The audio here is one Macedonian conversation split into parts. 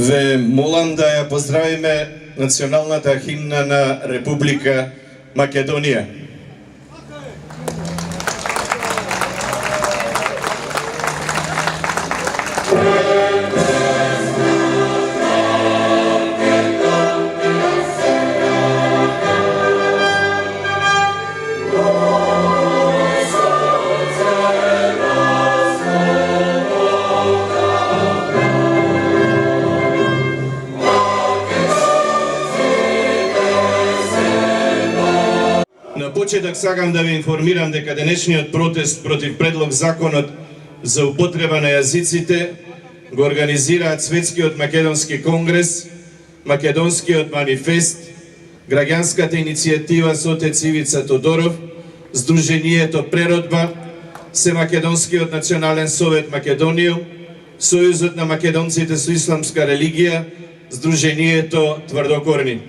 Ве молам да ја поздравиме националната химна на Република Македонија. На почеток сакам да ви информирам дека денешниот протест против предлог законот за употреба на јазиците го организираат Светскиот македонски конгрес, Македонскиот манифест, граѓанската иницијатива со отец Ивица Тодоров, Сдруженијето Преродба, Семакедонскиот национален совет Македонија, Сојузот на македонците со исламска религија, Сдруженијето Тврдокорни.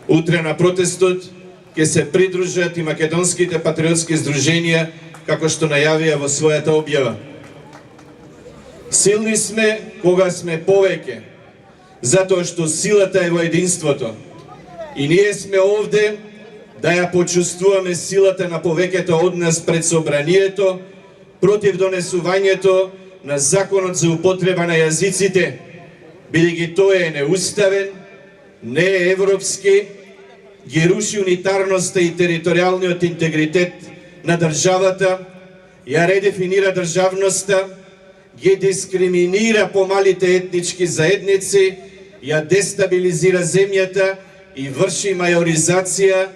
Утре на протестот ќе се придружат и македонските патриотски здруженија, како што најавија во својата објава. Силни сме кога сме повеќе, затоа што силата е во единството. И ние сме овде да ја почувствуваме силата на повеќето од нас пред собранието против донесувањето на законот за употреба на јазиците, бидејќи тој е неуставен, не е европски, ги руши унитарноста и територијалниот интегритет на државата, ја редефинира државноста, ги дискриминира помалите етнички заедници, ја дестабилизира земјата и врши мајоризација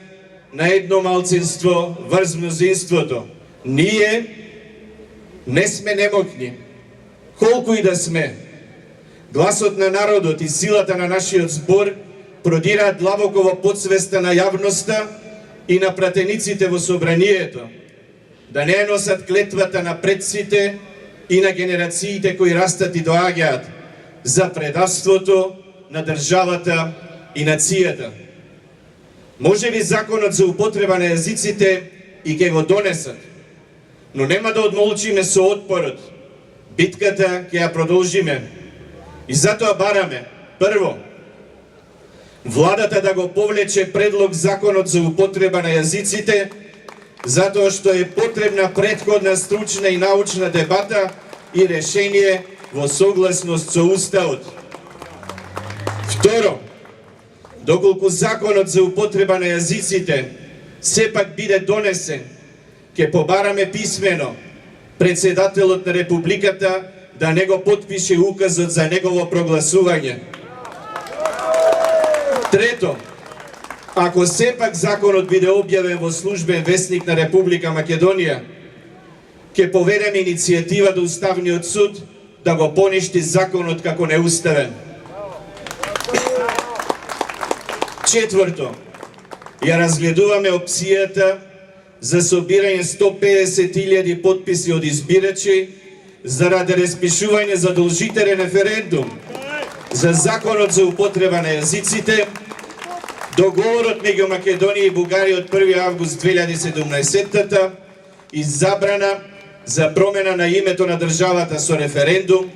на едно малцинство врз мнозинството. Ние не сме немокни, колку и да сме. Гласот на народот и силата на нашиот збор продираат длабоко во подсвеста на јавноста и на пратениците во собранието, да не носат клетвата на предците и на генерациите кои растат и доаѓаат за предавството на државата и нацијата. Може би законот за употреба на јазиците и ќе го донесат, но нема да одмолчиме со отпорот. Битката ќе ја продолжиме. И затоа бараме, прво, владата да го повлече предлог законот за употреба на јазиците, затоа што е потребна претходна стручна и научна дебата и решение во согласност со Уставот. Второ, доколку законот за употреба на јазиците сепак биде донесен, ќе побараме писмено председателот на Републиката да не го потпише указот за негово прогласување. Трето, ако сепак законот биде објавен во службен весник на Република Македонија, ќе поведеме иницијатива до Уставниот суд да го поништи законот како неуставен. Четврто, ја разгледуваме опцијата за собирање 150.000 потписи од избирачи заради распишување задолжителен референдум за законот за употреба на јазиците, договорот меѓу Македонија и Бугарија од 1 август 2017 и забрана за промена на името на државата со референдум,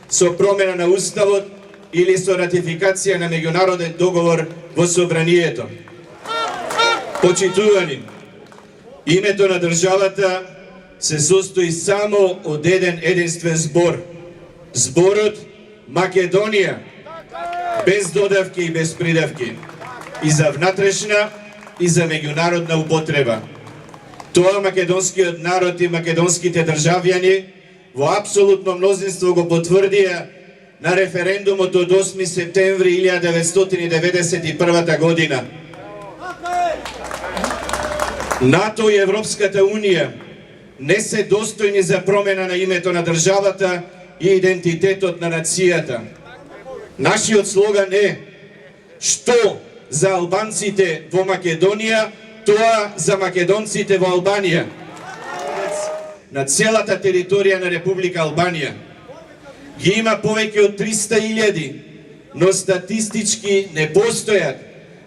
со промена на Уставот или со ратификација на меѓународен договор во собранието. Почитувани, името на државата се состои само од еден единствен збор. Зборот Македонија, без додавки и без придавки, и за внатрешна и за меѓународна употреба. Тоа македонскиот народ и македонските државјани во апсолутно мнозинство го потврдија на референдумот од 8 септември 1991 година. НАТО и Европската Унија не се достојни за промена на името на државата и идентитетот на нацијата. Нашиот слоган е што за албанците во Македонија, тоа за македонците во Албанија. На целата територија на Република Албанија ги има повеќе од 300.000, но статистички не постојат,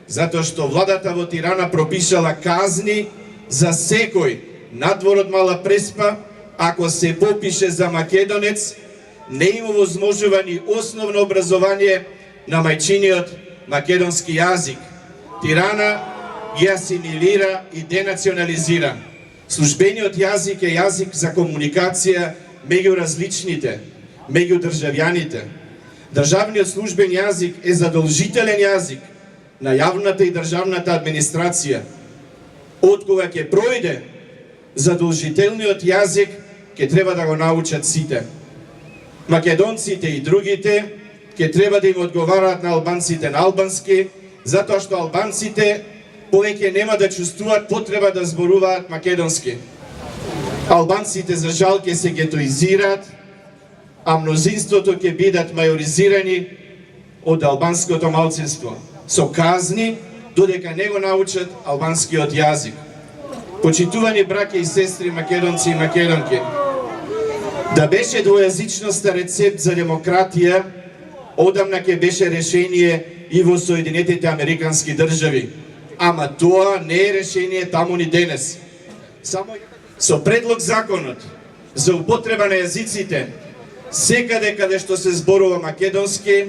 затоа што владата во Тирана пропишала казни за секој надвор од Мала Преспа, ако се попише за македонец, не има возможува ни основно образование на мајчиниот македонски јазик. Тирана ги асимилира и денационализира. Службениот јазик е јазик за комуникација меѓу различните, меѓу државјаните. Државниот службен јазик е задолжителен јазик на јавната и државната администрација. Од кога ќе пројде задолжителниот јазик, ќе треба да го научат сите. Македонците и другите ќе треба да им одговараат на албанците на албански, затоа што албанците повеќе нема да чувствуваат потреба да зборуваат македонски. Албанците за жал ќе се гетоизираат, а мнозинството ќе бидат мајоризирани од албанското малцинство, со казни додека не го научат албанскиот јазик. Почитувани браќа и сестри македонци и македонки, да беше двојазичноста рецепт за демократија, одамна ќе беше решение и во Соединетите Американски држави. Ама тоа не е решение таму ни денес. Само со предлог законот за употреба на јазиците, секаде каде што се зборува македонски,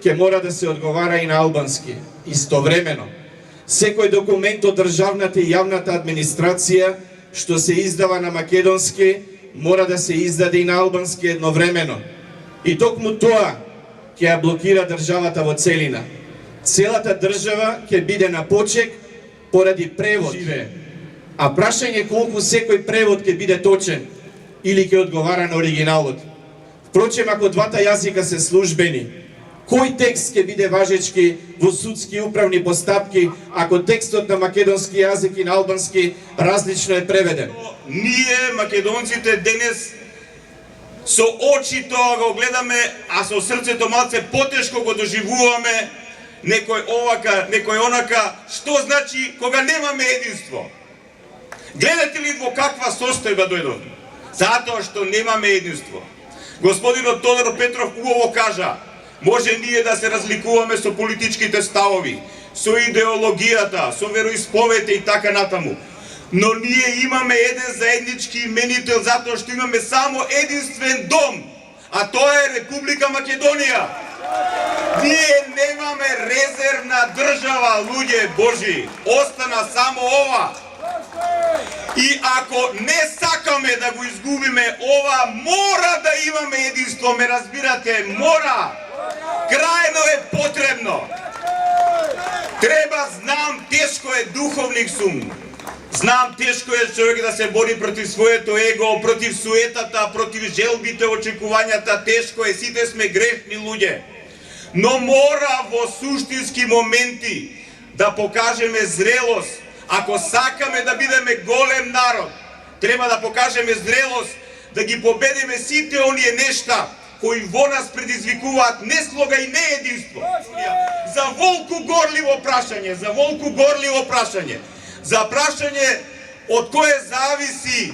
ќе мора да се одговара и на албански. Истовремено, секој документ од државната и јавната администрација што се издава на македонски, мора да се издаде и на албански едновремено. И токму тоа ќе ја блокира државата во целина. Целата држава ќе биде на почек поради превод. А прашање колку секој превод ќе биде точен или ќе одговара на оригиналот. Впрочем, ако двата јазика се службени, кој текст ќе биде важечки во судски и управни постапки ако текстот на македонски јазик и на албански различно е преведен? Ние, македонците, денес со очито го гледаме, а со срцето малце потешко го доживуваме некој овака, некој онака, што значи кога немаме единство. Гледате ли во каква состојба дојдовме? Затоа што немаме единство. Господинот Тодор Петров убаво кажа, може ние да се разликуваме со политичките ставови, со идеологијата, со вероисповедите и така натаму. Но ние имаме еден заеднички именител затоа што имаме само единствен дом, а тоа е Република Македонија. Ние немаме резервна држава, луѓе Божи. Остана само ова. И ако не сакаме да го изгубиме ова, мора да имаме единство, ме разбирате, мора. Крајно е потребно. Треба, знам, тешко е, духовник сум. Знам, тешко е човек да се бори против своето его, против суетата, против желбите, очекувањата, тешко е, сите сме грешни луѓе. Но мора во суштински моменти да покажеме зрелост. Ако сакаме да бидеме голем народ, треба да покажеме зрелост, да ги победиме сите оние нешта кои во нас предизвикуваат неслога и неединство. За волку горливо прашање, за волку горливо прашање, за прашање од кое зависи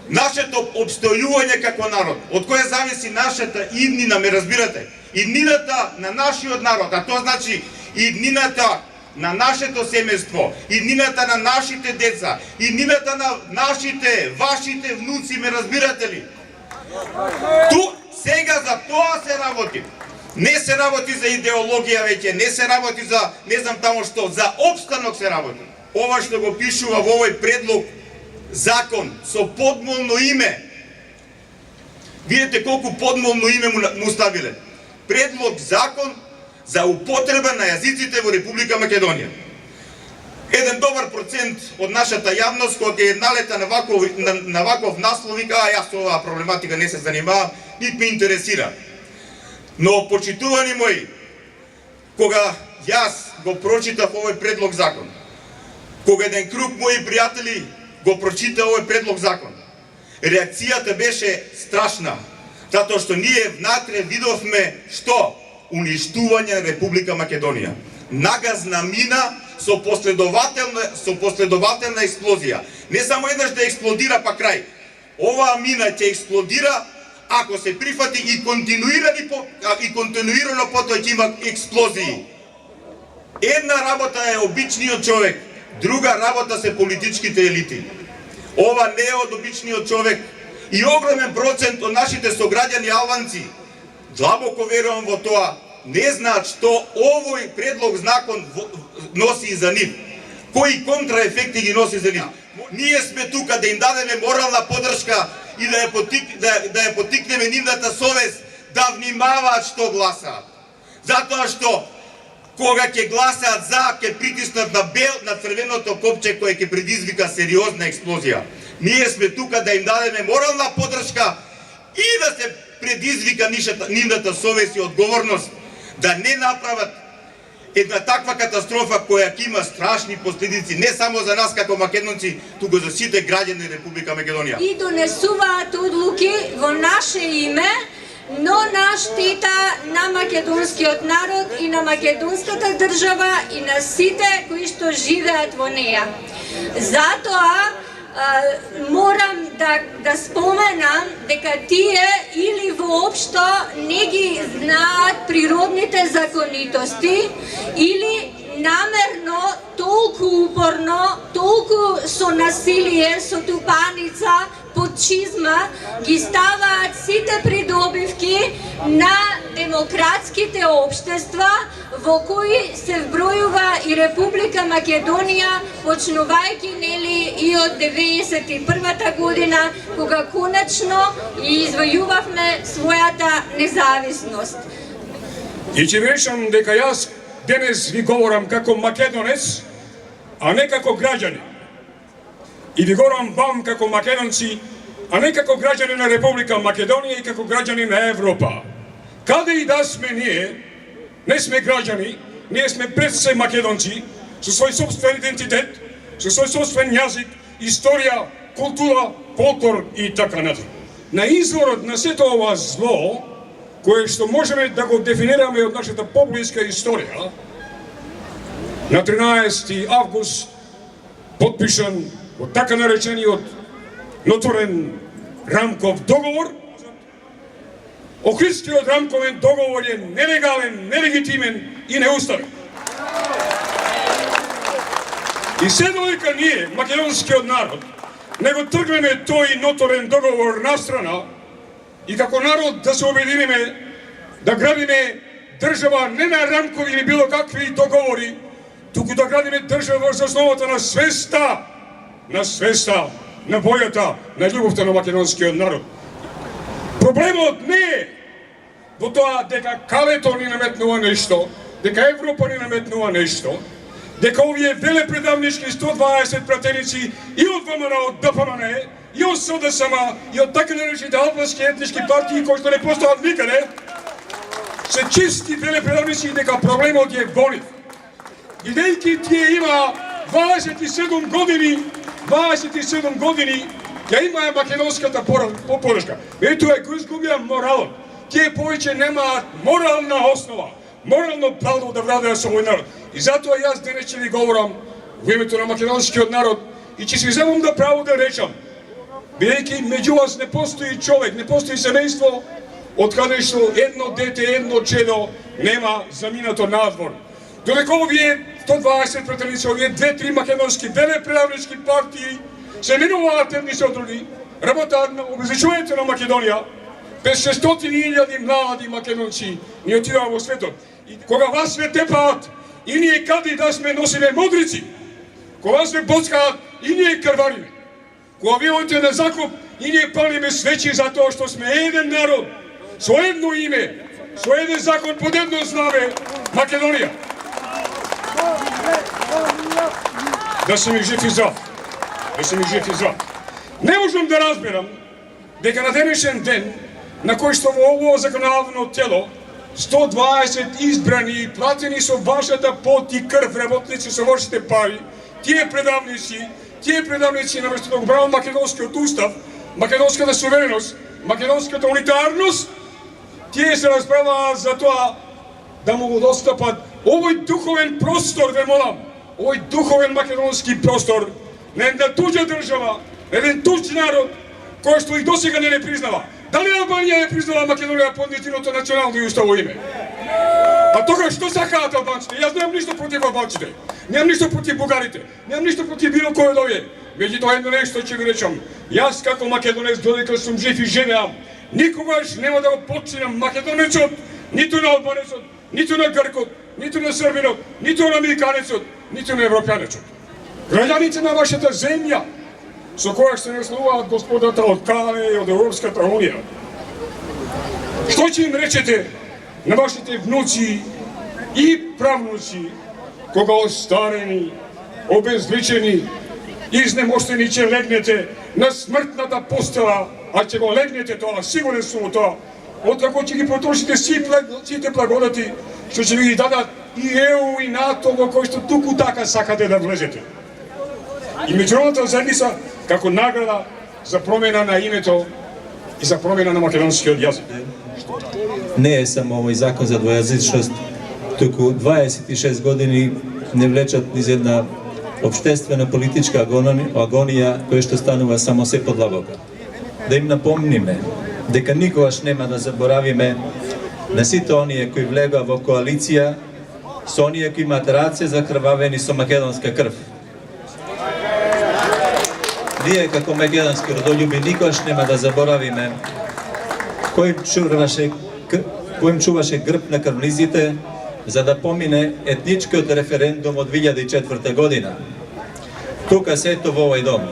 нашето обстојување како народ, од кое зависи нашата иднина, ме разбирате? Иднината на нашиот народ, а тоа значи иднината на нашето семејство, иднината на нашите деца, иднината на нашите, вашите внуци, ме разбирате ли? Ту сега за тоа се работи. Не се работи за идеологија веќе, не се работи за не знам тамо што, за опстанок се работи. Ова што го пишува во овој предлог закон со подмолно име. Видете колку подмолно име му ставиле. Предлог закон за употреба на јазиците во Република Македонија. Еден добар процент од нашата јавност кога ќе налета на ваков наслов вика, јас со оваа проблематика не се занимавам, нит ме интересира. Но, почитувани мои, кога јас го прочитав овој предлог закон, кога еден круг мои пријатели го прочита овој предлог закон, реакцијата беше страшна, затоа што ние внатре видовме што? Уништување на Република Македонија. Нагазна мина со последователна експлозија. Не само еднаш да експлодира па крај. Оваа мина ќе експлодира ако се прифати и континуирано потоа ќе има експлозии. Една работа е обичниот човек, друга работа се политичките елити. Ова не е од обичниот човек и огромен процент од нашите сограѓани албанци длабоко верувам во тоа, не знаат што овој предлог закон носи за нив. Кои контраефекти ги носи за нив. Ние сме тука да им дадеме морална поддршка и да ја потикнеме нивната совест да внимаваат што гласаат. Затоа што кога ќе гласаат за, ќе притиснат на црвеното копче кое ќе предизвика сериозна експлозија. Ние сме тука да им дадеме морална поддршка и да се предизвика нивната совест и одговорност да не направат една таква катастрофа која ќе има страшни последици не само за нас како македонци, туку за сите граѓани на Република Македонија. И донесуваат одлуки во наше име, но на штета на македонскиот народ и на македонската држава и на сите кои што живеат во неја. Затоа морам да споменам дека тие или воопшто не ги знаат природните законитости или намерно, толку упорно, толку со насилие, со тупаница, под чизма ги ставаат сите придобивки на демократските општества во кои се вбројува и Република Македонија, почнувајќи нели и од 91-та година, кога конечно и извојувавме својата независност. И ќе решам дека јас денес ви говорам како македонец, а не како граѓани. И ви говорам вам како македонци, а не како граѓани на Република Македонија и како граѓани на Европа. Каде и да сме ние, не сме граѓани, ние сме пред се македонци, со свој собствен идентитет, со свој собствен јазик, историја, култура, фолклор и така натаму. На изворот на сето ова зло, кое што можеме да го дефинираме од нашата поблиска историја, на 13 август подпишан од така наречениот ноторен Рамков договор. Охридскиот Рамковен договор е нелегален, нелегитимен и неуставен. И се додека ние, македонскиот народ, не го тргнеме тој ноторен договор настрана и како народ да се обединиме, да градиме држава не на рамкови или било какви договори, туку да градиме држава за основата на свеста, на војата, на љубовта на македонскиот народ. Проблемот не е во тоа дека Калето ни наметнува нешто, дека Европа ни наметнува нешто, дека овие велепредавнички 120 пратеници и од ВМРО, од ДПМН, и од СДСМ, и од така наречените албански етнички партии кои што не постојат никаде, се чисти велепредавници и дека проблемот е во нив. Бидејќи тие има 27 години, ја имаа македонската поддршка. Ето е го изгубија моралот. Тие повеќе немаат морална основа, морално право да владеат со овој народ. И затоа јас денес ќе ви говорам во името на македонскиот народ и ќе си земам да право да речам, бидејќи меѓу вас не постои човек, не постои семејство од каде што едно дете, едно чедо нема заминато надвор. Додека овие 120 пратеници, овие 2-3 македонски велепредавнички партии се менуваат едни со други, работат на обезличувањето на Македонија, 500.000 млади македонци ни отидаа во светот. И кога вас ве тепаат, и ние каде да сме носиме модрици, кога вас ве боцкаат, и ние крвариме. Кога вие одите на закуп, и ние палиме свечи за тоа што сме еден народ, со едно име, со еден закон, под едно знаме, Македонија. Да се ми жив и здрав. Не можам да разберам дека на денешен ден, на кој што во ово законодавно тело 120 избрани и платени со вашата пот и крв работници со вашите пари, тие предавници наместо да го бранат македонскиот устав, македонската сувереност, македонската унитарност, тие се расправаат за тоа да му го достапат овој духовен простор, ве молам, овој духовен македонски простор на една туѓа држава, на еден туѓ народ, кој што и досега не признава. Дали Албанија не признава Македонија под нитиното национално и уставо име? А тога што сакаат албанците? Јас немам ништо против албанците, немам ништо против бугарите, немам ништо против било кој од овие. Меѓутоа едно нешто ќе ви речам. Јас како македонец, додека сум жив и живеам, никогаш нема да го почне на македонецот, ниту на албанецот, ниту на гркот, ниту на србинот, ниту на американецот, ниту на европјанецот. Граѓаните на вашата земја, со која се наслуваат господата од Канада и од Европската Унија. Што ќе им речете на вашите внуци и правнуци, кога остарени, обезличени, изнемоштени ќе легнете на смртната постела, а ќе го легнете тоа, сигурен сум во тоа, откако ќе ги потрошите сите благодати, што ќе ви ги дадат и ЕУ и НАТО, во кој што туку така сакате да влезете. И меѓународната заедница како награда за промена на името и за промена на македонскиот јазик. Не е само овој закон за двојазичност, туку 26 години не влечат низ една општествена политичка агонија која што станува само се подлабока. Да им напомниме дека никогаш нема да заборавиме на сите оние кои влегоа во коалиција со оние кои имаат раце закрвавени со македонска крв. Ние како македонски родолюби никогаш нема да заборавиме кој им чуваше грб на крвниците за да помине етничкиот референдум од 2004 година. Тука сето во овој дом.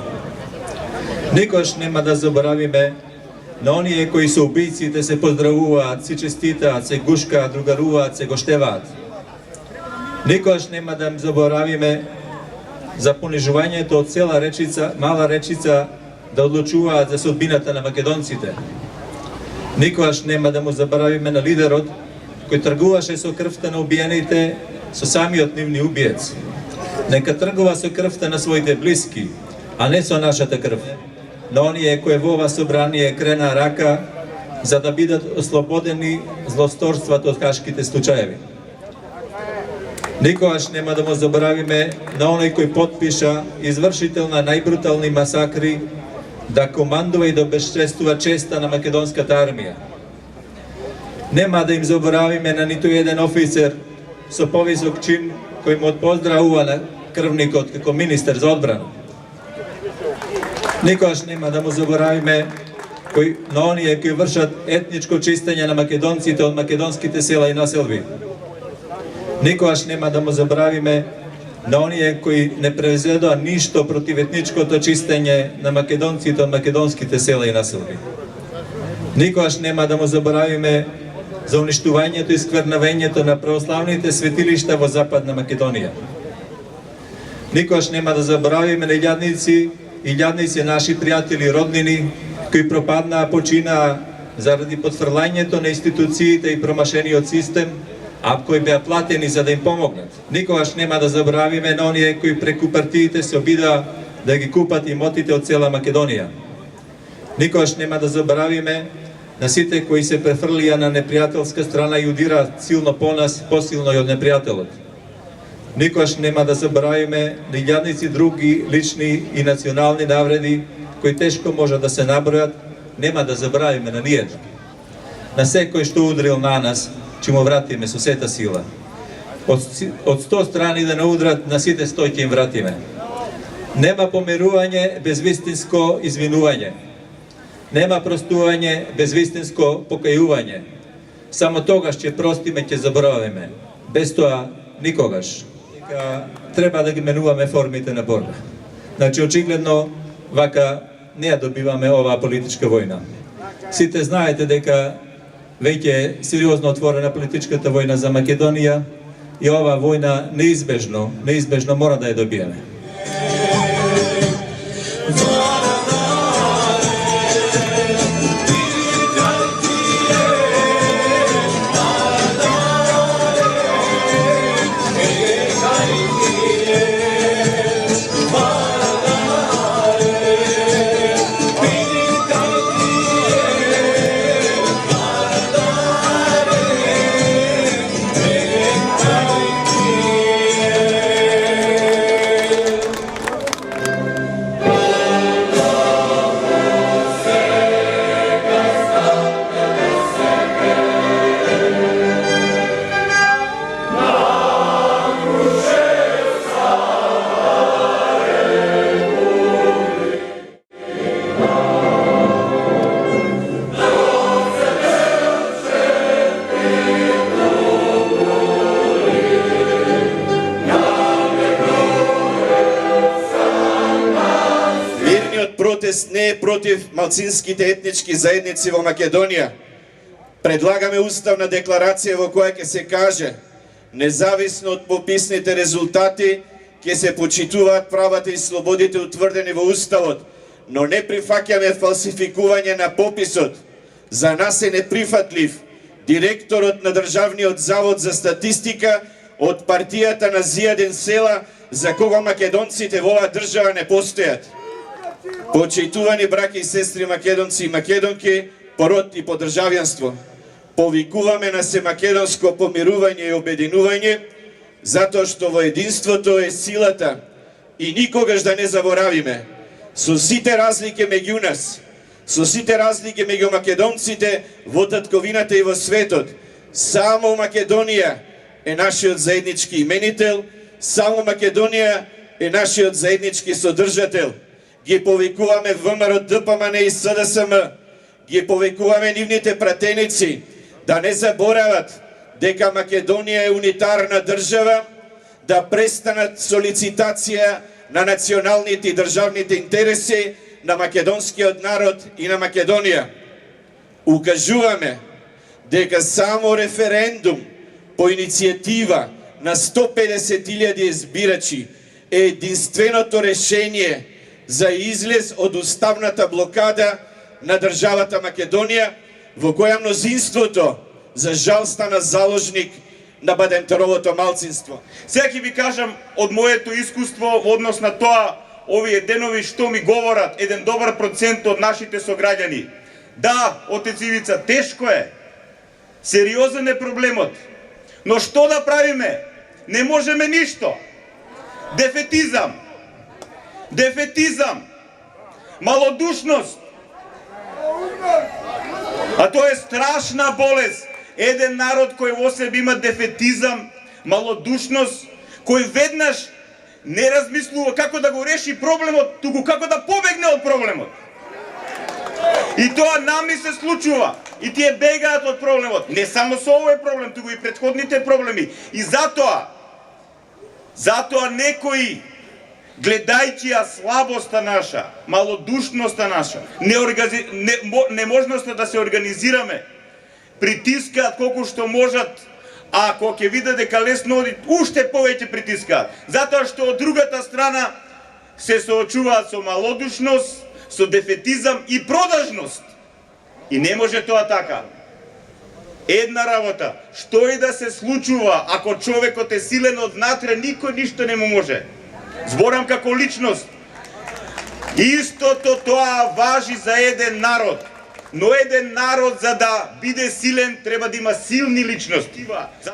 Никогаш нема да заборавиме на оние кои со убијците се поздравуваат, се честитаат, се гушкаат, другаруваат, се гоштеваат. Никогаш нема да заборавиме за понижувањето од цела речица, мала речица, да одлучуваат за судбината на македонците. Никогаш нема да му заборавиме на лидерот кој тргуваше со крвта на убиените со самиот нивни убиец. Нека тргува со крвта на своите блиски, а не со нашата крв. На оние кои во ова собрание крена рака за да бидат ослободени злосторството од хашките случаеви. Никогаш нема да му заборавиме на оној кој потпиша извршител на најбрутални масакри да командува и да обесчестува честа на македонската армија. Нема да им заборавиме на ниту еден офицер со повисок чин кој му отпоздравува на крвникот како министер за одбрана. Никогаш нема да му заборавиме на оние кои вршат етничко чистење на македонците од македонските села и населби. Никогаш нема да му забравиме на оние кои не произведоа ништо против етничкото чистење на македонците од македонските села и населби. Никогаш нема да му заборавиме за уништувањето и сквернавењето на православните светилишта во Западна Македонија. Никогаш нема да заборавиме на илјадници наши пријатели и роднини кои пропаднаа, починаа заради потфрлањето на институциите и промашениот систем, а кои беа платени за да им помогнат. Никогаш нема да заборавиме на оние кои преку партиите се обидаа да ги купат имотите од цела Македонија. Никогаш нема да заборавиме на сите кои се префрлија на непријателска страна и удираат силно по нас, посилно и од непријателот. Никогаш нема да заборавиме на илјадници други лични и национални навреди кои тешко може да се набројат, нема да заборавиме на ниједен. На секој што удрил на нас, ќе му вратиме со сета сила. Од 100 страни да не удрат, на сите 100 ќе им вратиме. Нема помирување без вистинско извинување. Нема простување без вистинско покајување. Само тогаш ќе простиме, ќе заборавиме. Без тоа никогаш. Треба да ги менуваме формите на борба. Значи, очигледно, вака не ја добиваме оваа политичка војна. Сите знаете дека веќе е сериозно отворена политичката војна за Македонија и оваа војна неизбежно мора да ја добиеме. протест не е против малцинските етнички заедници во Македонија. Предлагаме уставна декларација во која ќе се каже: независно од пописните резултати, ќе се почитуваат правата и слободите утврдени во Уставот, но не прифаќаме фалсификување на пописот. За нас е неприфатлив директорот на Државниот завод за статистика од партијата на Зијаден Села, за кого македонците во оваа држава не постојат. Почитувани браќа и сестри македонци и македонки, по род и по државјанство, повикуваме на семакедонско помирување и обединување, затоа што во единството е силата и никогаш да не заборавиме. Со сите разлики меѓу нас, со сите разлики меѓу македонците во татковината и во светот, само Македонија е нашиот заеднички именител, само Македонија е нашиот заеднички содржател. Ги повикуваме ВМРО, ДПМН и СДСМ, ги повикуваме нивните пратеници да не заборават дека Македонија е унитарна држава, да престанат со лицитација на националните и државните интереси на македонскиот народ и на Македонија. Укажуваме дека само референдум по иницијатива на 150.000 избирачи е единственото решение за излез од уставната блокада на државата Македонија, во која мнозинството, за жал, стана заложник на Бадентеровото малцинство. Сега ќе ви кажам од моето искуство во однос на тоа, овие денови што ми говорат еден добар процент од нашите сограѓани. Да, отец Ивица, тешко е, сериозен е проблемот, но што да правиме? Не можеме ништо. Дефетизам, малодушност, а тоа е страшна болест. Еден народ кој во себе има дефетизам, малодушност, кој веднаш не размислува како да го реши проблемот, туку како да побегне од проблемот. И тоа нам ни се случува. И тие бегаат од проблемот. Не само со овој проблем, туку и претходните проблеми. И затоа некои, гледајќи ја слабоста наша, малодушноста наша, неможноста да се организираме, притискаат колку што можат, а ако ќе видат дека лесно оди, уште повеќе притискаат. Затоа што од другата страна се соочуваат со малодушност, со дефетизам и продажност. И не може тоа така. Една работа, што и да се случува, ако човекот е силен однатре, никој ништо не му може. Зборам како личност. Истото тоа важи за еден народ. Но еден народ, за да биде силен, треба да има силни личности.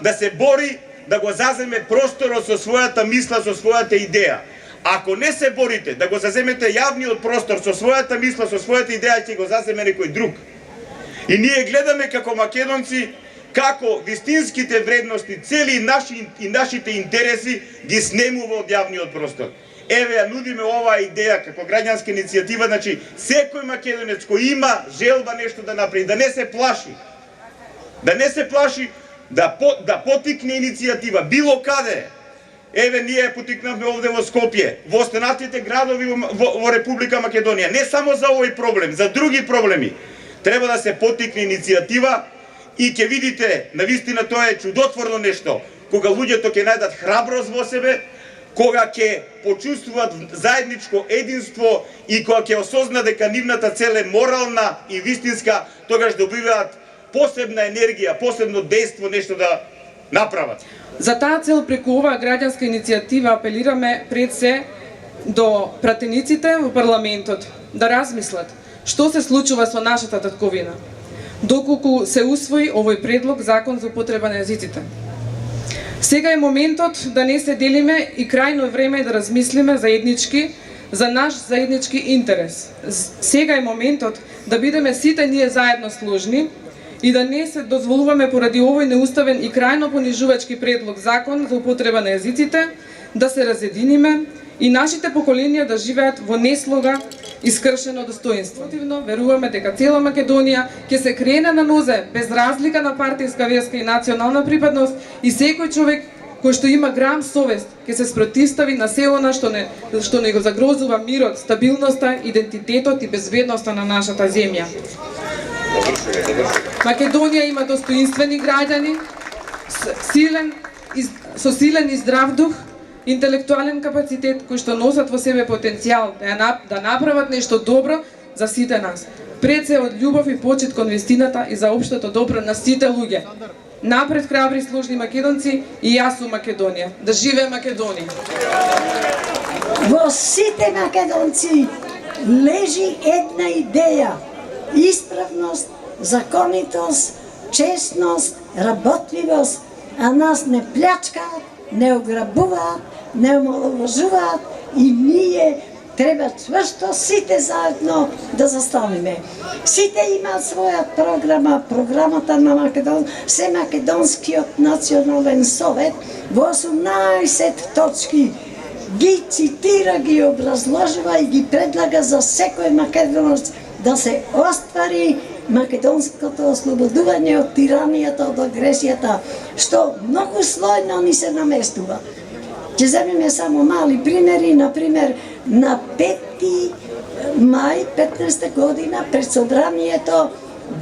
Да се бори, да го заземе просторот со својата мисла, со својата идеја. Ако не се борите, да го заземете јавниот простор со својата мисла, со својата идеја, ќе го заземе некој друг. И ние гледаме како македонци, како вистинските вредности, цели и нашите интереси ги снемува од јавниот простор. Еве ја нудиме оваа идеја како граѓанска иницијатива, значи секој македонец кој има желба нешто да направи, да не се плаши. Да не се плаши, да потикне иницијатива било каде. Еве ние потикнавме овде во Скопје, во останатите градови во Република Македонија, не само за овој проблем, за други проблеми. Треба да се потикне иницијатива и ќе видите, навистина тоа е чудотворно нешто, кога луѓето ќе најдат храброст во себе, кога ќе почувствуваат заедничко единство и кога ќе осозна дека нивната цел е морална и вистинска, тогаш добиваат посебна енергија, посебно дејство, нешто да направат. За таа цел преку оваа граѓанска иницијатива апелираме пред се до пратениците во парламентот да размислат што се случува со нашата татковина, доколку се усвои овој предлог закон за употреба на јазиците. Сега е моментот да не се делиме и крајно време е да размислиме заеднички за наш заеднички интерес. Сега е моментот да бидеме сите ние заедно сложни и да не се дозволуваме поради овој неуставен и крајно понижувачки предлог закон за употреба на јазиците да се разединиме и нашите поколенија да живеат во неслога и скршено достоинство. Веруваме дека цела Македонија ќе се крене на нозе без разлика на партиска, верска и национална припадност и секој човек кој што има грам совест, ќе се спротивстави на се она што не го загрозува мирот, стабилноста, идентитетот и безбедноста на нашата земја. Македонија има достоинствени граѓани, со силен и здрав дух, интелектуален капацитет кои што носат во себе потенцијал да направат нешто добро за сите нас. Пред се од љубов и почит кон вистината и за општото добро на сите луѓе. Напред, храбри, сложни македонци, и јас сум Македонија. Да живее Македонија! Во сите македонци лежи една идеја: исправност, законитост, честност, работливост, а нас не плячкаат, не ограбуваат, не омаловажуваат и ние треба чврсто сите заедно да застанеме. Сите имаат своја програма, програмата на Македонскиот национален совет во 18 точки ги цитира, ги образложува и ги предлага за секој македонец да се оствари македонското ослободување од тиранијата, од агресијата, што многу слојно ни се наместува. Ќе земеме само мали примери, например, на 5 мај 15 година пред собранието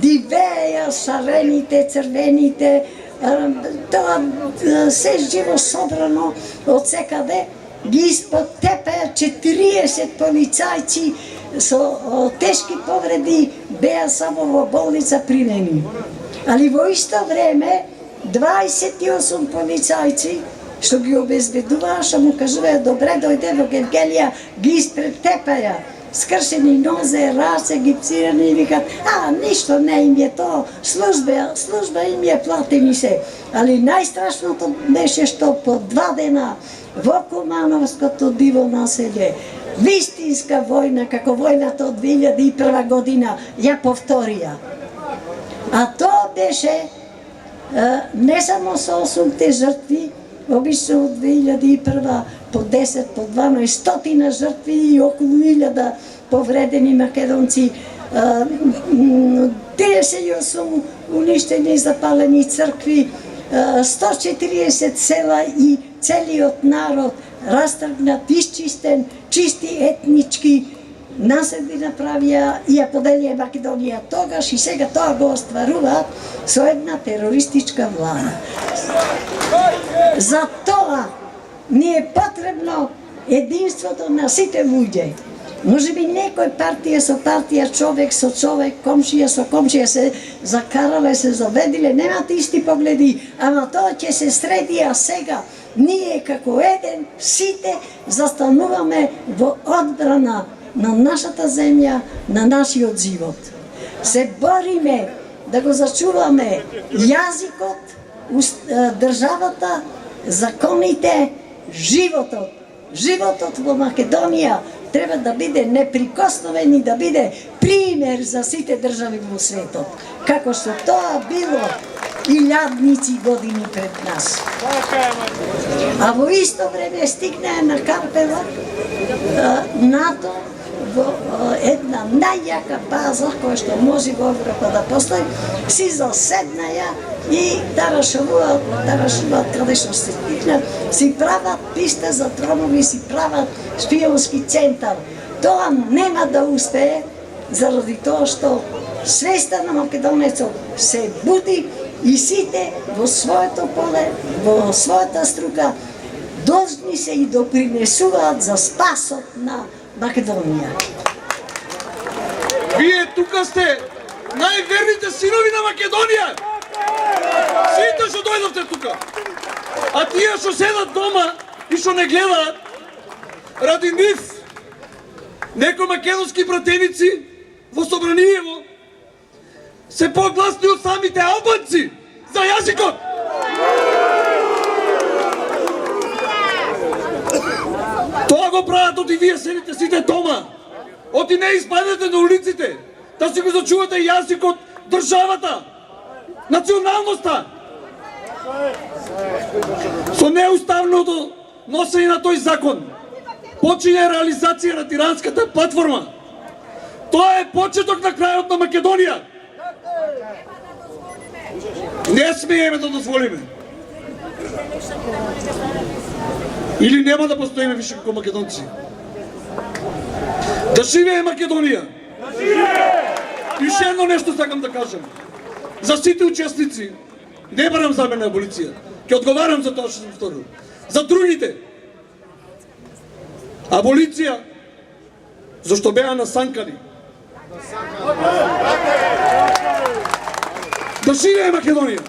дивеја шарените, црвените, тоа се живо собрано од секаде, ги испод тепеја 40 полицајци со тешки повреди беа само во болница примени. Али во исто време 28 полицајци што ги обезбедуваа, што му кажуваа добре дојде во Гевгелија, ги испретепаја, скршени нозе, раце, гипсирани и викат: ништо не им е тоа, служба им е, платени се. Али најстрашното беше што по 2 дена во Кумановското диво населје, вистинска војна, како војната од 2001 година, ја повторија. А тоа беше не само со 8 жртви, обично од 2001 по 10, по 12 жртви и околу 1000 повредени македонци, 38 уништени и запалени цркви, 140 села и целиот народ растргнат, исчистен, чисти етнички наследи направија и ја поделија Македонија тогаш и сега тоа го остваруваат со една терористичка влада. За тоа ни е потребно единството на сите луѓе. Може би некој партија со партија, човек со човек, комшија со комшија се закарале, се заведиле, немат исти погледи, ама тоа ќе се среди, а сега ние како еден сите застануваме во одбрана на нашата земја, на нашиот живот. Се бориме да го зачуваме јазикот, државата, законите, животот. Животот во Македонија треба да биде неприкосновен и да биде пример за сите држави во светот, како што тоа било илјадници години пред нас. А во исто време стигнаа на Карпева НАТО во една најјака база која што може во Европа да постои, си заседнаја и тарашуваат каде што се стигна, си прават писта за дронови, си прават шпионски центар. Тоа нема да успее заради тоа што свеста на македонецот се буди и сите во своето поле, во својата струка должни се и допринесуваат за спасот на Македонија. Вие тука сте најверните синови на Македонија. Сите што дојдовте тука. А тие што седат дома и што не гледаат, ради нив некои македонски пратеници во Собраниево се погласни од самите албанци за јазикот. Тоа го прават оти вие седите сите дома. Оти не испадете на улиците, да си го зачувате јазикот, државата, националноста. Со неуставното носење на тој закон почине реализација на тиранската платформа. Тоа е почеток на крајот на Македонија. Не смееме да дозволиме. Или нема да постоиме више како македонци? Да живее Македонија! И уште едно нешто сакам да кажам. За сите учесници, не барам за мене аболиција, ќе одговарам за тоа што сум сторил. За другите, аболиција, зашто беа насанкани. Да живее Македонија!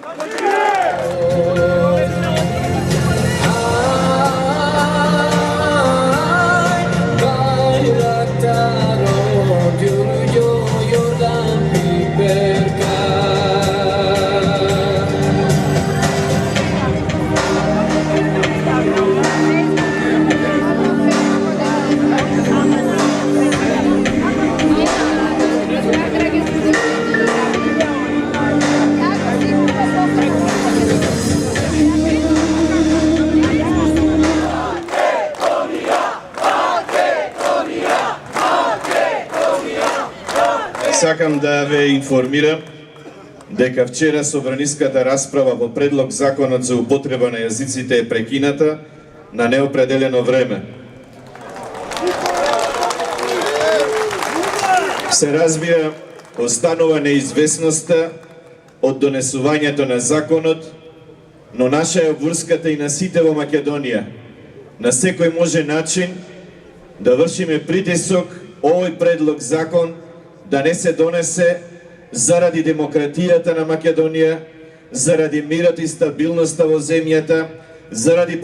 Сакам да ве информирам дека вчера собраниската расправа во предлог законот за употреба на јазиците е прекината на неопределено време. Се разбира, останува неизвестноста од донесувањето на законот, но наша е обврската и на сите во Македонија, на секој може начин да вршиме притисок овој предлог закон да не се донесе заради демократијата на Македонија, заради мирот и стабилноста во земјата, заради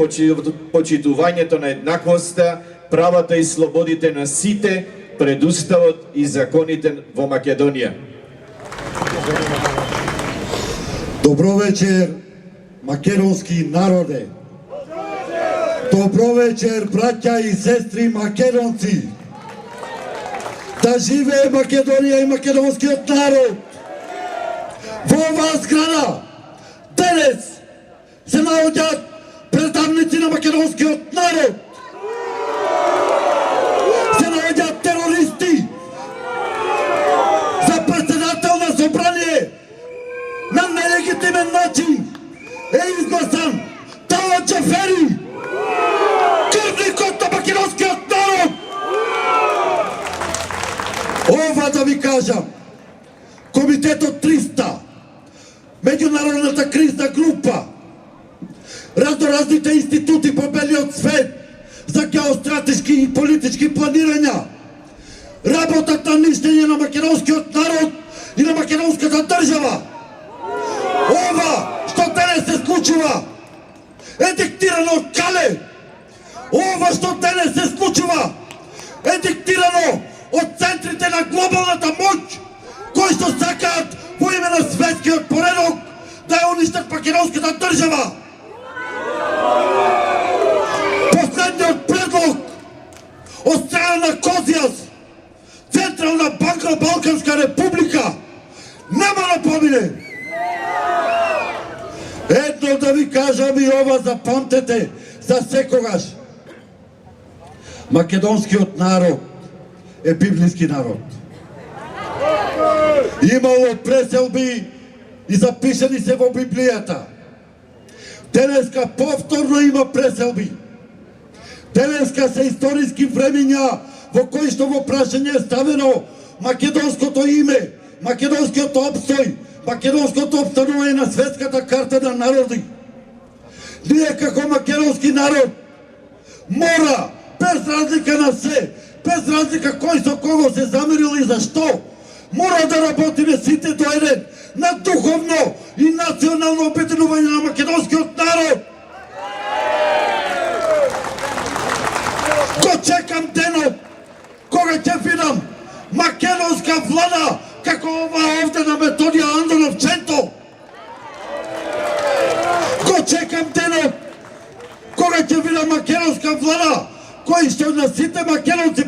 почитувањето на еднаквоста, правата и слободите на сите пред уставот и законите во Македонија. Добро вечер, македонски народе. Добро вечер, браќа и сестри македонци. Да живее Македонија и македонскиот народ. Во оваа зграда денес се наоѓаат представници на македонскиот народ. Се наоѓаат терористи. За председател на собрание на нелегитимен начин е изгласан Тала Џафери, крвникот на македонскиот народ. Ова да ви кажам, Комитетот 300, меѓународната кризна група, разноразните институти по белиот свет за геостратешки и политички планирања, работат на ништење на македонскиот народ и на македонската држава. Ова што денес се случува е диктирано од Кале. Ова што денес се случува е диктирано од центрите на глобалната моќ, кои што сакаат во име на светскиот поредок да ја уништат македонската држава. Последниот предлог од страна на Козијас, Централна банка Балканска република, нема да помине. Едно да ви кажам и ова запамтете за секогаш. Македонскиот народ е библиски народ. Имало преселби и запишани се во Библијата. Денеска повторно има преселби. Денеска се историски времења во кои што во прашање е ставено македонското име, македонскиот опстој, македонското опстанување на светската карта на народи. Ние како македонски народ мора, без разлика на се, без разлика кој со кого се замерил и зашто, мора да работиме сите до еден на духовно и национално обединување на македонскиот народ. Го чекам денот кога ќе видам македонска влада како ова овде на Методија Андоновченто. Го чекам денот кога ќе видам македонска влада кој што на сите македонци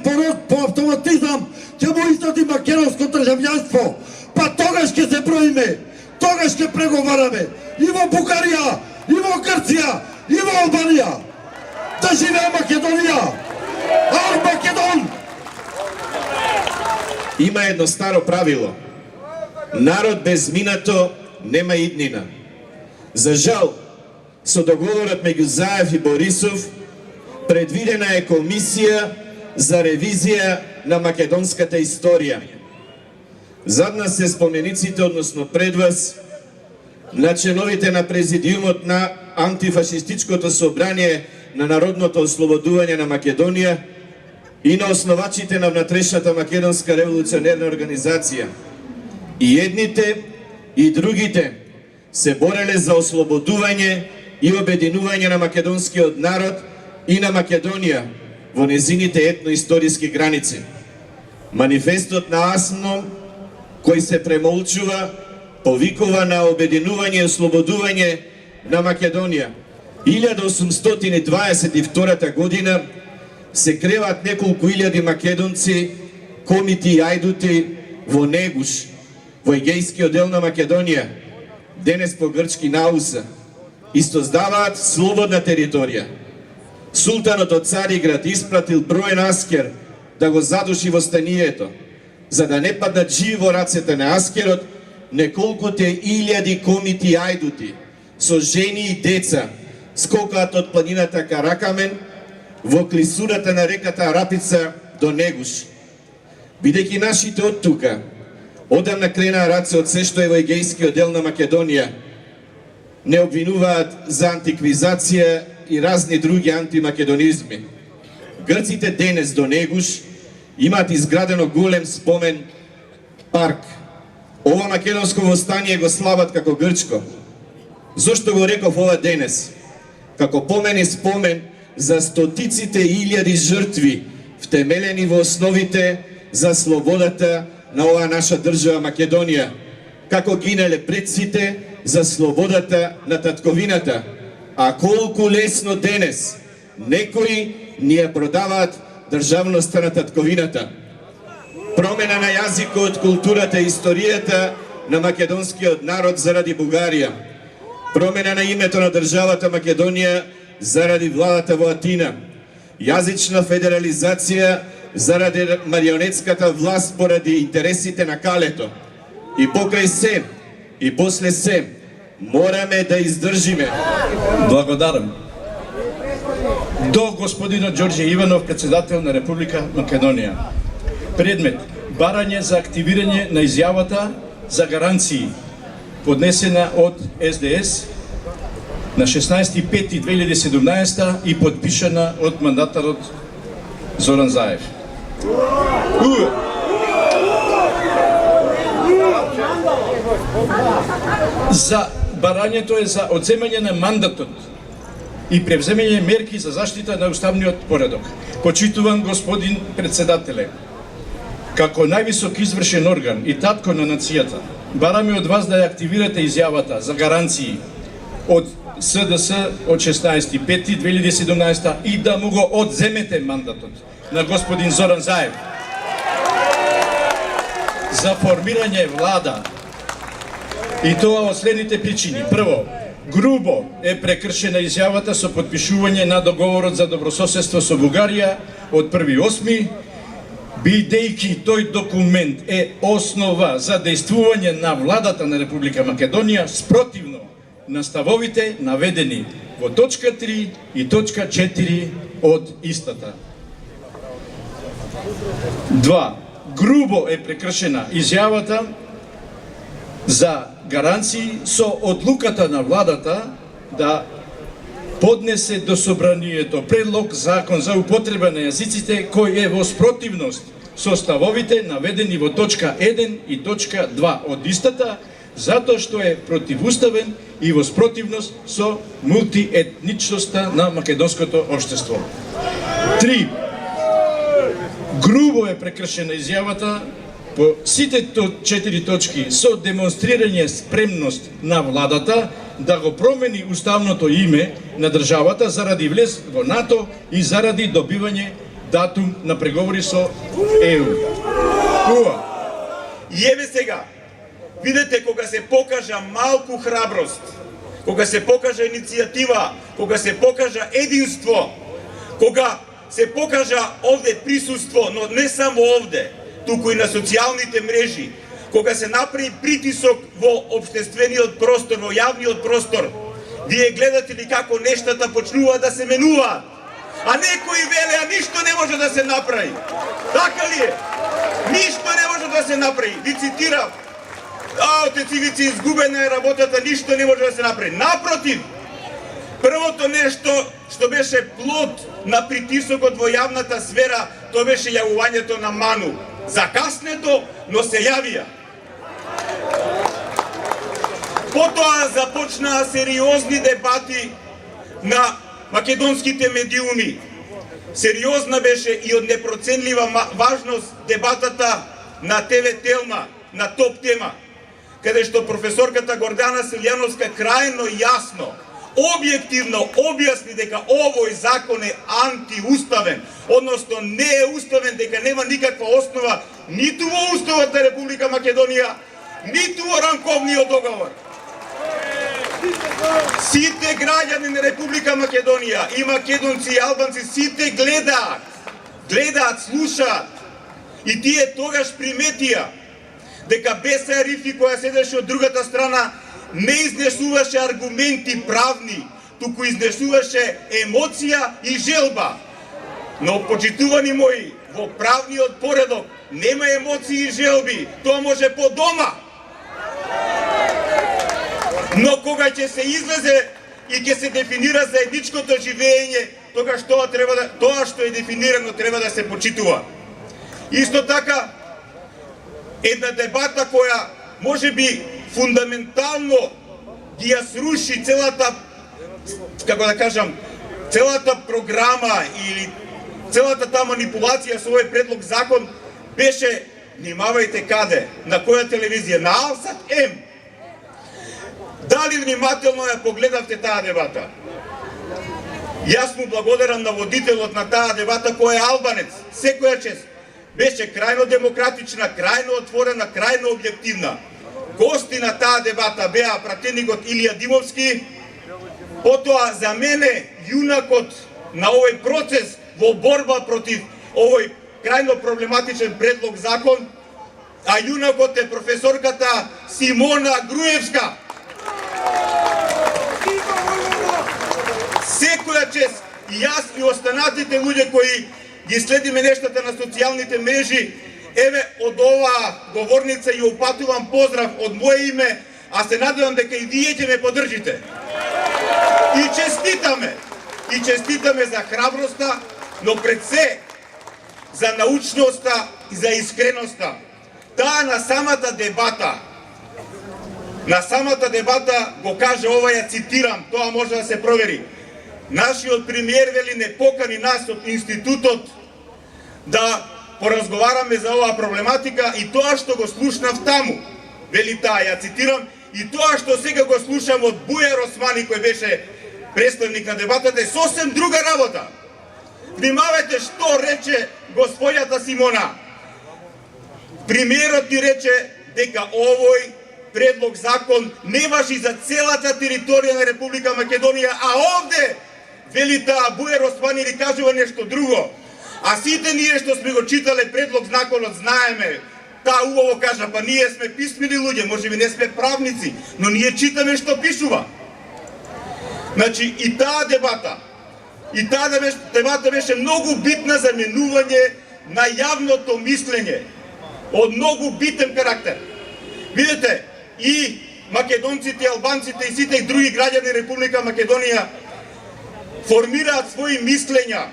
по автоматизам ќе му издади македонско државјанство. Па тогаш ќе се броиме, тогаш ќе преговараме и во Бугарија, и во Грција, и во Албанија. Да живее Македонија! Ал Македон! Има едно старо правило. Народ без минато нема иднина. За жал, со договорот меѓу Заев и Борисов, предвидена е комисија за ревизија на македонската историја. Зад нас се спомениците, односно пред вас, на членовите на президиумот на антифашистичкото собрание на Народното ослободување на Македонија и на основачите на внатрешната македонска револуционерна организација. И едните и другите се бореле за ослободување и обединување на македонскиот народ и на Македонија во незините етноисториски граници. Манифестот на Асмом, кој се премолчува, повикува на обединување и ослободување на Македонија. 1822 година се креват неколку илјади македонци, комити и ајдути во Негуш, во егејскиот дел на Македонија, денес по грчки Науса, и создаваат слободна територија. Султанот од Цариград испратил броен аскер да го задуши во станието, за да не паднат живи во рацете на аскерот неколкуте илјади комити ајдути со жени и деца скокаат од планината Каракамен во клисурата на реката Арапица до Негуш. Бидејќи нашите од тука одамна кренаа раце од се што е во егејскиот дел на Македонија, не обвинуваат за антиквизација и разни други антимакедонизми. Грците денес до Негуш имаат изградено голем спомен парк. Ова македонско востание го слават како грчко. Зошто го реков ова денес? Како помен и спомен за стотиците илјади жртви втемелени во основите за слободата на оваа наша држава Македонија, како гинеле предците за слободата на татковината, а колку лесно денес некои ни ја продаваат државноста на татковината. Промена на јазикот, културата и историјата на македонскиот народ заради Бугарија. Промена на името на државата Македонија заради владата во Атина. Јазична федерализација заради марионетската власт поради интересите на калето. И покрај се, и после се, мораме да издржиме. Благодарам. До господинот Ѓорѓе Иванов, председател на Република Македонија. Предмет: барање за активирање на изјавата за гаранции, поднесена од СДС на 16.5.2017 и подпишана од мандатарот Зоран Заев. За барањето е за одземање на мандатот и превземање мерки за заштита на уставниот поредок. Почитуван господин председателе, како највисок извршен орган и татко на нацијата, бараме од вас да ја активирате изјавата за гаранции од СДС од 16.5.2017 и да му го одземете мандатот на господин Зоран Заев за формирање влада, и тоа од следните причини. Прво, грубо е прекршена изјавата со подпишување на договорот за добрососедство со Бугарија од 1.8, бидејќи тој документ е основа за дејствување на владата на Република Македонија спротивно на ставовите наведени во точка 3 и точка 4 од истата. 2. Грубо е прекршена изјавата за гаранции со одлуката на владата да поднесе до собранието предлог закон за употреба на јазиците кој е во спротивност со ставовите наведени во точка 1 и точка 2 од истата, затоа што е противуставен и во спротивност со мултиетничноста на македонското општество. 3. Грубо е прекршена изјавата по сите 4 точки со демонстрирање спремност на владата да го промени уставното име на државата заради влез во НАТО и заради добивање датум на преговори со ЕУ. И еве сега, видете кога се покажа малку храброст, кога се покажа иницијатива, кога се покажа единство, кога се покажа овде присуство, но не само овде, туку и на социјалните мрежи, кога се направи притисок во општествениот простор, во јавниот простор, Вие гледате ли како нештата почнуваат да се менуваат? А некои веле, а ништо не може да се направи. Така ли е? Ништо не може да се направи. Ви цитирам. Отец Ивица, изгубена е работата, ништо не може да се направи. Напротив, првото нешто што беше плод на притисокот во јавната сфера, тоа беше јавувањето на Ману. Закаснето, но се јавија. Потоа започнаа сериозни дебати на македонските медиуми. Сериозна беше и од непроценлива важност дебатата на ТВ Телма, на Топ Тема, каде што професорката Гордана Силјановска крајно јасно, објективно објасни дека овој закон е антиуставен, односно не е уставен, дека нема никаква основа ниту во Уставот на Република Македонија, ниту во рамковниот договор. Сите граѓани на Република Македонија, и македонци и албанци, сите гледаат, слушаат, и тие тогаш приметија дека Беса Рифи, која седеше од другата страна, не изнесуваше аргументи правни, туку изнесуваше емоција и желба. Но, почитувани мои, во правниот поредок нема емоции и желби, тоа може по дома. Но кога ќе се излезе и ќе се дефинира заедничкото живење, тогаш тоа што е дефинирано треба да се почитува. Исто така, една дебата која може би фундаментално ги ја сруши целата, како да кажам, целата програма или целата таа манипулација со овој предлог закон беше, внимавајте каде, на која телевизија, на Алсат М. Дали внимателно ја погледавте таа дебата? Јас му благодарам на водителот на таа дебата кој е албанец, секоја чест. Беше крајно демократична, крајно отворена, крајно објективна. Гости на таа дебата беа пратеникот Илија Димовски, потоа за мене јунакот на овој процес во борба против овој крајно проблематичен предлог закон, а јунакот е професорката Симона Груевска. Секоја чест и јас и останатите луѓе кои ги следиме нештата на социјалните мрежи, еве од оваа говорница ја упатувам поздрав од моје име, а се надевам дека и вие ќе ме поддржите. И честитаме за храброста, но пред се за научноста и за искреноста. Таа на самата дебата го каже ова, ја цитирам, тоа може да се провери. Нашиот премиер вели не покани нас од институтот да поразговараме за оваа проблематика и тоа што го слушнав таму, вели таа, ја цитирам, и тоа што сега го слушам од Бујар Османи кој беше представник на дебатата е сосем друга работа. Внимавајте што рече господјата Симона. Премиерот ни рече дека овој предлог закон не важи за целата територија на Република Македонија, а овде, вели таа, Бујар Османи ни кажува нешто друго. А сите ние што сме го читале предлог законот знаеме, таа убаво кажа, па ние сме писмени луѓе, може би не сме правници, но ние читаме што пишува. Значи и таа дебата беше многу битна за менување на јавното мислење, од многу битен карактер. Видете, и македонците, албанците и сите други граѓани Република Македонија формираат своји мислења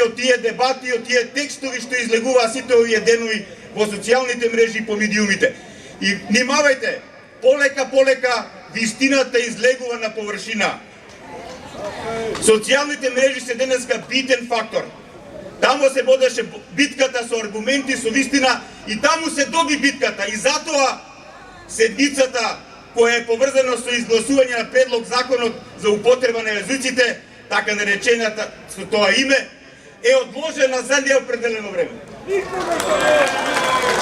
од тие дебати, од тие текстови што излегуваа сите овие денови во социјалните мрежи и по медиумите. И внимавајте, полека вистината излегува на површина. Социјалните мрежи се денеска битен фактор. Таму се водеше битката со аргументи, со вистина, и таму се доби битката. И затоа седмицата која е поврзана со изгласување на предлог законот за употреба на јазиците, така наречената со тоа име, е одложена за неопределено време.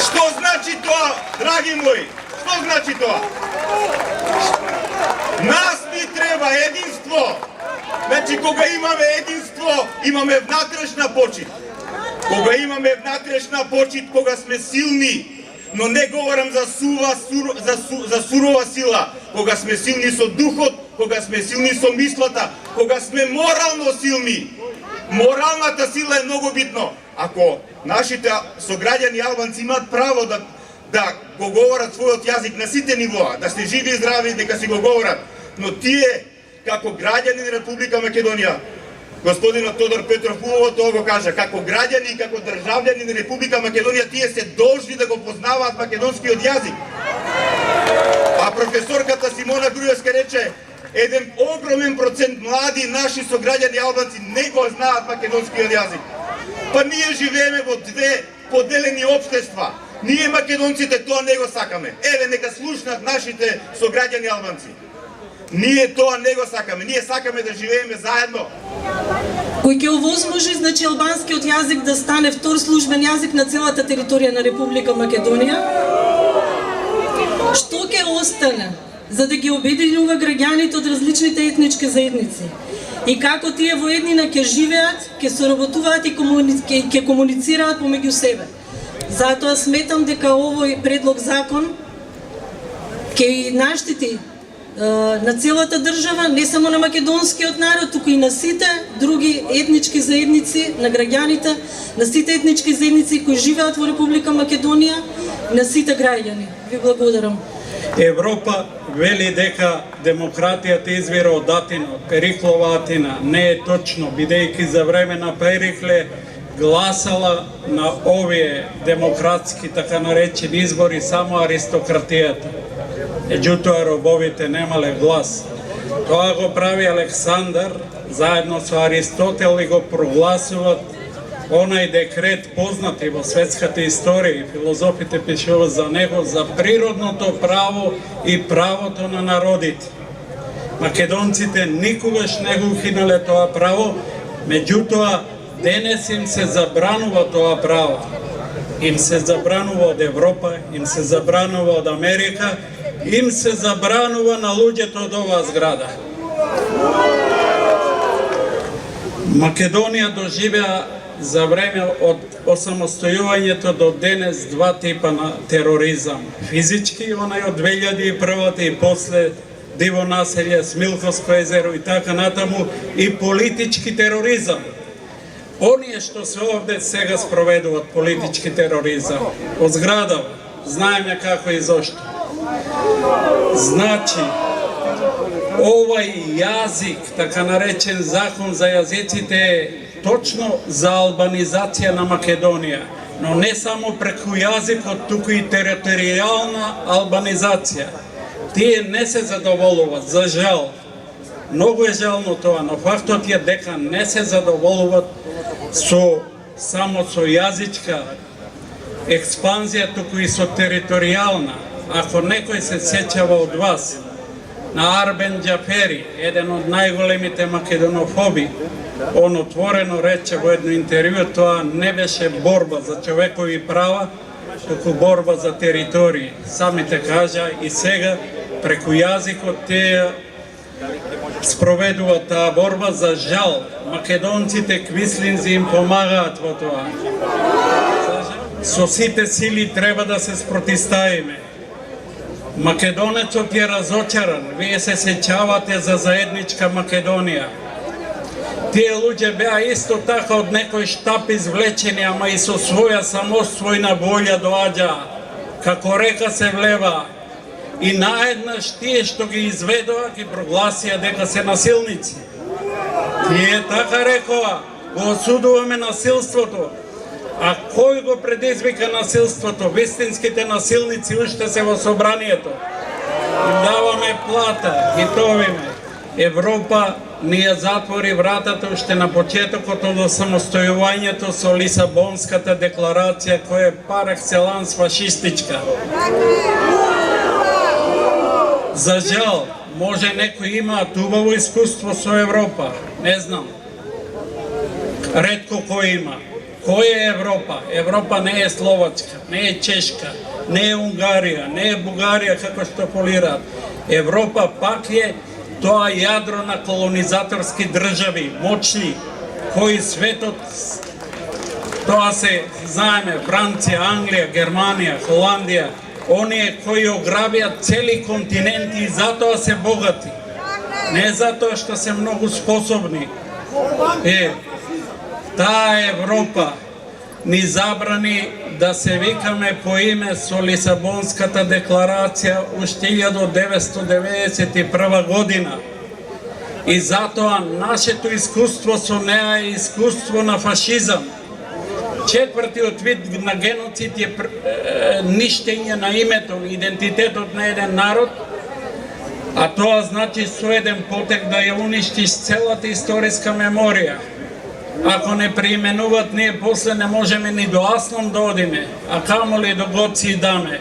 Што значи тоа, драги мои? Што значи тоа? Нас ни треба единство. Значи, кога имаме единство, имаме внатрешна почит. Кога имаме внатрешна почит, кога сме силни, но не говорам за сурова сила, кога сме силни со духот, кога сме силни со мислата, кога сме морално силни. Моралната сила е многу битно. Ако нашите сограѓани албанци имаат право да го говорат својот јазик на сите нивоа, да се живи и здрави, дека си го говорат, но тие, како граѓани на Република Македонија, господинот Тодор Петров убаво тоа го кажа, како граѓани и како државјани на Република Македонија, тие се должни да го познаваат македонскиот јазик. А професорката Симона Груевска рече, еден огромен процент млади наши сограѓани албанци не го знаат македонскиот јазик. Па ние живееме во две поделени општества. Ние македонците тоа не го сакаме. Еве, нека слушнат нашите сограѓани албанци. Ние тоа не го сакаме. Ние сакаме да живееме заедно. Кој ќе овозможи, значи, албанскиот јазик да стане втор службен јазик на целата територија на Република Македонија. Што ќе остане за да ги обединува граѓаните од различните етнички заедници? И како тие во еднина ќе живеат, ќе соработуваат и ќе комуницираат помеѓу себе. Затоа сметам дека овој предлог закон ќе наштити на целата држава, не само на македонскиот народ, туку и на сите други етнички заедници, на граѓаните, на сите етнички заедници кои живеат во Република Македонија, на сите граѓани. Ви благодарам. Европа вели дека демократијата извира од Атина, од Периклова Атина. Не е точно, бидејќи за време на Перикле гласала на овие демократски, така наречени избори, само аристократијата. Меѓутоа робовите немале глас. Тоа го прави Александар, заедно со Аристотел, и го прогласуват онај декрет познати во светската историја, и филозофите пишуваат за него, за природното право и правото на народите. Македонците никогаш не го ухинале тоа право, меѓутоа денес им се забранува тоа право. Им се забранува од Европа, им се забранува од Америка, им се забранува на луѓето од оваа зграда. Македонија доживеа за време од осамостојувањето до денес два типа на тероризам. Физички, онај од 2001 и после Диво населје, Смилковско езеро и така натаму, и политички тероризам. Оние што се овде сега спроведуваат политички тероризам, од зградава, знаеме како и зошто. Значи, овај јазик, така наречен закон за јазиците, е точно за албанизација на Македонија, но не само преку јазикот, туку и територијална албанизација. Тие не се задоволуват, за жал. Многу е жално тоа, но фактот е дека не се задоволуват само со јазичка експанзија, туку и со територијална. Ако некој се сеќава од вас на Арбен Џафери, еден од најголемите македонофоби, он отворено рече во едно интервју, тоа не беше борба за човекови права, туку борба за територии. Самите кажа и сега преку јазикот тие спроведуваат таа борба. За жал, македонците квислинзи им помагаат во тоа. Со сите сили треба да се спротиставиме. Македонецот е разочаран, вие се сеќавате за заедничка Македонија. Тие луѓе беа исто така од некој штап извлечени, ама и со своја самоствојна волја доаѓаа. Како река се влева. И наеднаш тие што ги изведоа, ги прогласија дека се насилници. Тие така рекоа, го осудуваме насилството. А кој го предизвика насилството? Вистинските насилници уште се во собранието. Им даваме плата, ги товиме. Европа ни ја затвори вратата уште на почетокот од самостојувањето со Лисабонската декларација, која е пар екселанс фашистичка. За жал, може некои имаат убаво искуство со Европа, не знам. Ретко кој има. Кој е Европа? Европа не е Словачка, не е Чешка, не е Унгарија, не е Бугарија, како што фолираат. Европа пак е тоа јадро на колонизаторски држави, мочни, кои светот Тоа се знаеме Франција, Англија, Германија, Холандија, оние кои ограбиат цели континенти и затоа се богати. Не затоа што се многу способни. Таа Европа ни забрани да се викаме по име со Лисабонската декларација уште 1991 година. И затоа нашето искуство со неа е искуство на фашизам. Четвртиот вид на геноцид е ништење на името, идентитетот на еден народ, а тоа значи со еден потек да ја уништиш целата историска меморија. Ако не преименуват, ние после не можеме ни до Аслан да одиме, а камоли до Гоци и Даме,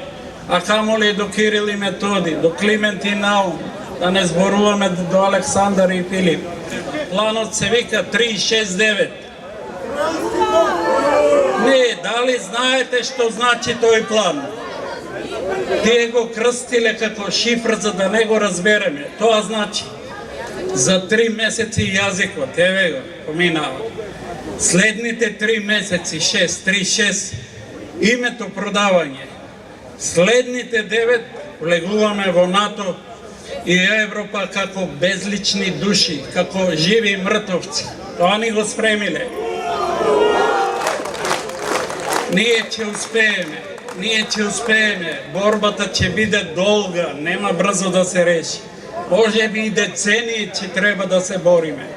а камоли до Кирил и Методи, до Климент и Наум, да не зборуваме до Александар и Филип. Планот се вика 369. Не, дали знаете што значи тој план? Тие го крстиле како шифр за да не го разбереме. Тоа значи за 3 месеци јазикот, еве го, поминава. Следните 3 месеци, 6, името продавање. Следните 9 влегуваме во НАТО и Европа како безлични души, како живи мртовци. Тоа ни го спремиле. Ние ќе успееме. Борбата ќе биде долга, нема брзо да се реши. Може би и децении ќе треба да се бориме.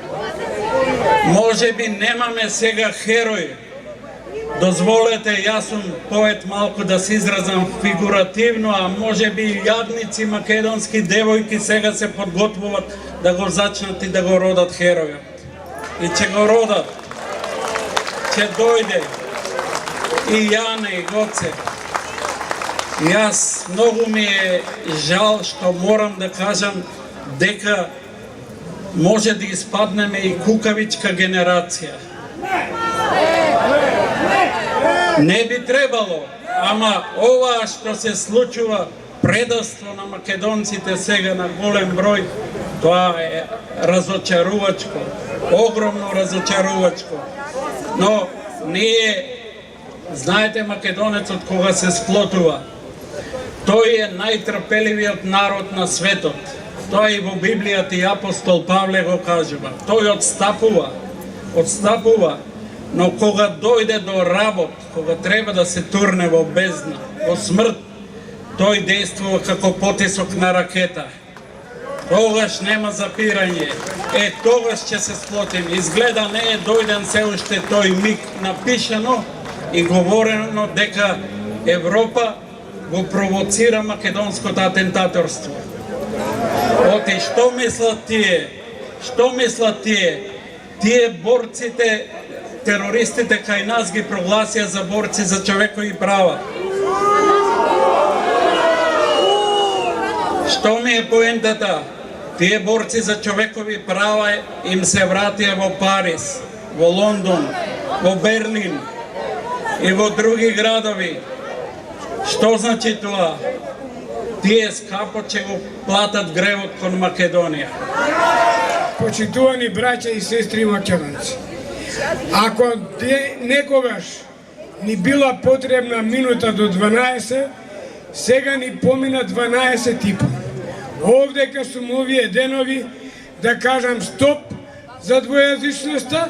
Може би немаме сега херои. Дозволете, јас сум поет малку да се изразам фигуративно, а може би и јадници македонски девојки сега се подготвуваат да го зачнат и да го родат херојот. И ќе го родат. Ќе дојде и Јане и Гоце. Јас многу ми е жал што морам да кажам дека може да испаднеме и кукавичка генерација. Не би требало, ама ова што се случува, предавство на македонците сега на голем број, тоа е разочарувачко, огромно разочарувачко. Но ние, знаете, македонецот кога се сплотува, тој е најтрпеливиот народ на светот. Тоа и во Библијата и апостол Павле го кажува. Тој отстапува, но кога дојде до работ, кога треба да се турне во бездна, во смрт, тој действува како потисок на ракета. Тогаш нема запирање. Тогаш ќе се сплотим. Изгледа не е дојден се уште тој миг напишано и говорено дека Европа го провоцира македонското атентаторство. Оти, што мислат тие? Што мислат тие? Тие борците, терористите кај нас ги прогласија за борци за човекови права. Што ми е поентата? Тие борци за човекови права им се вратија во Париз, во Лондон, во Берлин и во други градови. Што значи тоа? Тие скапо ќе го платат гревот кон Македонија. Почитувани браќа и сестри македонци, ако некогаш ни била потребна минута до 12, сега ни помина 12 и пол. Овдека сум овие денови да кажам стоп за двојазичноста,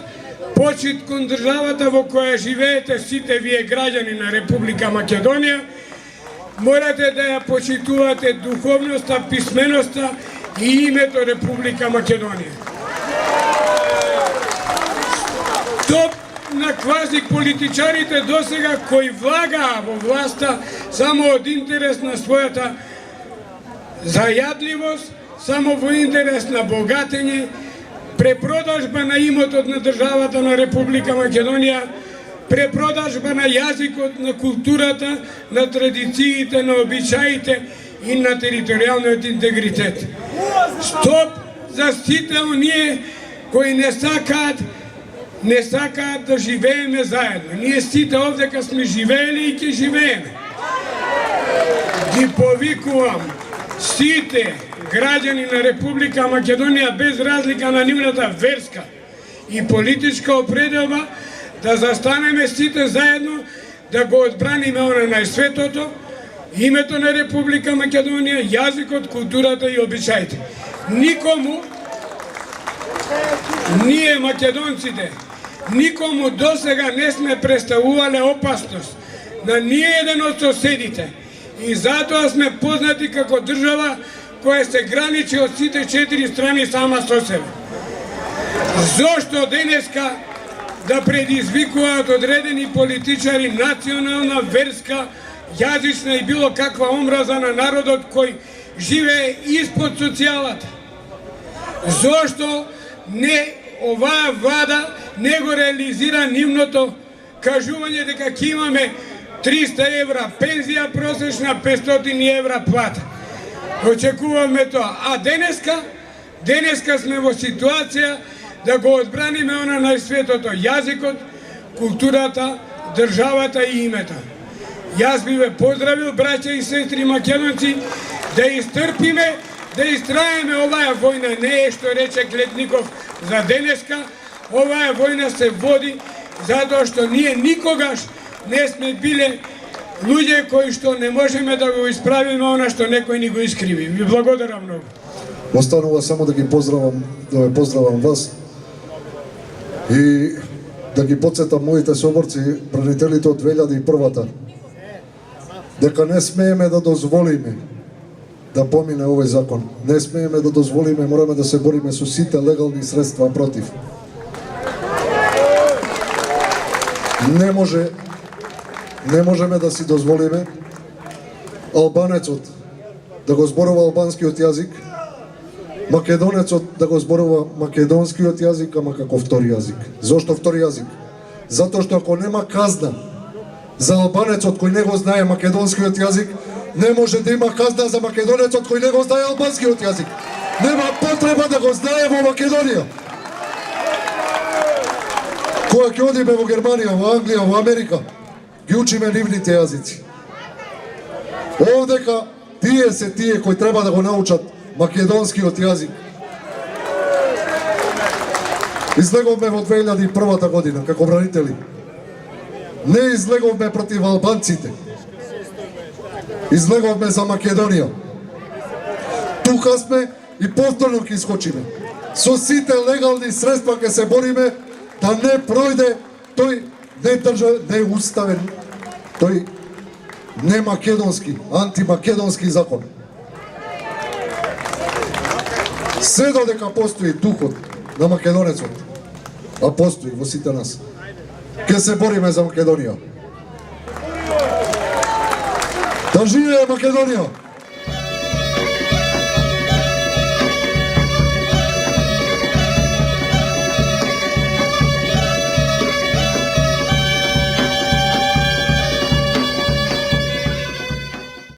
почит кон државата во која живеете сите вие граѓани на Република Македонија. Морате да ја почитувате духовноста, писменоста и името Република Македонија. Стоп на квази политичарите досега кои влагаа во власта само од интерес на својата зајадливост, само во интерес на богатење, препродажба на имотот на државата на Република Македонија, препродажба на јазикот, на културата, на традициите, на обичаите и на територијалниот интегритет. Стоп за сите оние кои не сакаат да живееме заедно. Ние сите овдека сме живеели и ќе живееме. Ги повикувам сите граѓани на Република Македонија без разлика на нивната верска и политичка определба да застанеме сите заедно, да го одбраниме она најсветото, името на Република Македонија, јазикот, културата и обичаите. Никому, ние македонците, никому досега не сме представувале опасност на ниеден од соседите и затоа сме познати како држава која се граничи од сите 4 страни сама со себе. Зошто денеска да предизвикуваат одредени политичари национална, верска, јазична и било каква омраза на народот кој живее испод социјалата? Зошто не оваа влада не го реализира нивното кажување дека ќе имаме 300 евра пензија просечна, 500 евра плата? Очекуваме тоа. А денеска сме во ситуација да го одбраниме она најсветото, јазикот, културата, државата и името. Јас би ве поздравил, браќа и сестри македонци, да истрпиме, да истраеме. Оваа војна не е, што рече Клетников, за денеска. Оваа војна се води затоа што ние никогаш не сме биле луѓе кои што не можеме да го исправиме она што некој ни го искриви. Ви благодарам многу. Останува само да ги поздравам, да ве поздравам вас и да ги подсетам моите соборци, бранителите од 2001-та, дека не смееме да дозволиме да помине овој закон. Не смееме да дозволиме, мораме да се бориме со сите легални средства против. Не можеме да си дозволиме албанецот да го зборува албанскиот јазик, македонецот да го зборува македонскиот јазик, ама како втори јазик. Зошто втори јазик? Затоа што ако нема казна за албанецот кој не го знае македонскиот јазик, не може да има казна за македонецот кој не го знае албанскиот јазик. Нема потреба да го знае во Македонија. Кога ќе одиме во Германија, во Англија, во Америка, ги учиме нивните јазици. Овдека тие се тие кои треба да го научат македонскиот јазик. Излеговме во 2001 година како бранители. Не излеговме против албанците. Излеговме за Македонија. Тука сме и повторно ќе искочиме. Со сите легални средства ќе се бориме да не пројде тој не уставен, тој не македонски, антимакедонски закон. Се додека постои духот на македонецот, а постои во сите нас, ќе се бориме за Македонија. Да живее Македонија!